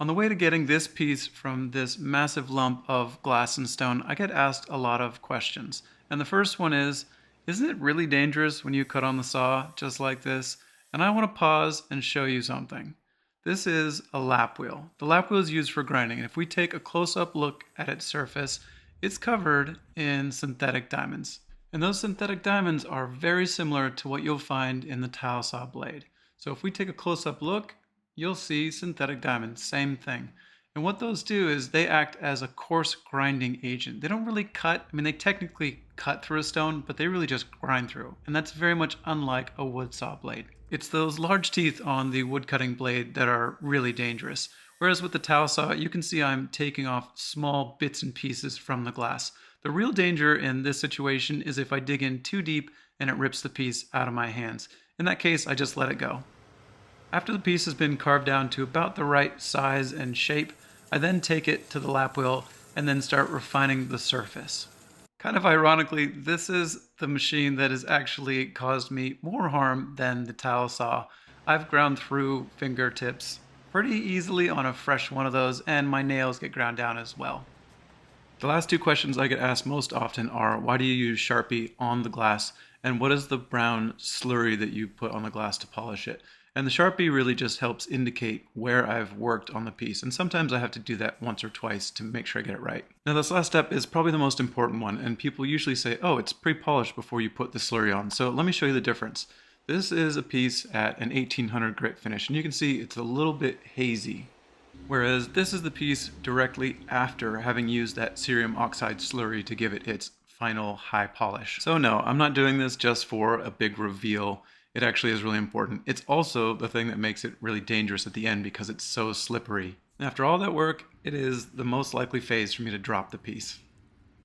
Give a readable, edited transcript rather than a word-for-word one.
On the way to getting this piece from this massive lump of glass and stone, I get asked a lot of questions. And the first one is, isn't it really dangerous when you cut on the saw just like this? And I want to pause and show you something. This is a lap wheel. The lap wheel is used for grinding, and if we take a close-up look at its surface, it's covered in synthetic diamonds. And those synthetic diamonds are very similar to what you'll find in the tile saw blade. So if we take a close-up look, you'll see synthetic diamonds, same thing. And what those do is they act as a coarse grinding agent. They don't really cut, I mean, they technically cut through a stone, but they really just grind through. And that's very much unlike a wood saw blade. It's those large teeth on the wood cutting blade that are really dangerous. Whereas with the tile saw, you can see I'm taking off small bits and pieces from the glass. The real danger in this situation is if I dig in too deep and it rips the piece out of my hands. In that case, I just let it go. After the piece has been carved down to about the right size and shape, I then take it to the lap wheel and then start refining the surface. Kind of ironically, this is the machine that has actually caused me more harm than the tile saw. I've ground through fingertips pretty easily on a fresh one of those, and my nails get ground down as well. The last two questions I get asked most often are, why do you use Sharpie on the glass, and what is the brown slurry that you put on the glass to polish it? And the Sharpie really just helps indicate where I've worked on the piece, and sometimes I have to do that once or twice to make sure I get it right. Now this last step is probably the most important one, and people usually say, oh, it's pre-polished before you put the slurry on. So let me show you the difference. This is a piece at an 1800 grit finish, and you can see it's a little bit hazy. Whereas this is the piece directly after having used that cerium oxide slurry to give it its final high polish. So no, I'm not doing this just for a big reveal. It actually is really important. It's also the thing that makes it really dangerous at the end because it's so slippery. And after all that work, it is the most likely phase for me to drop the piece.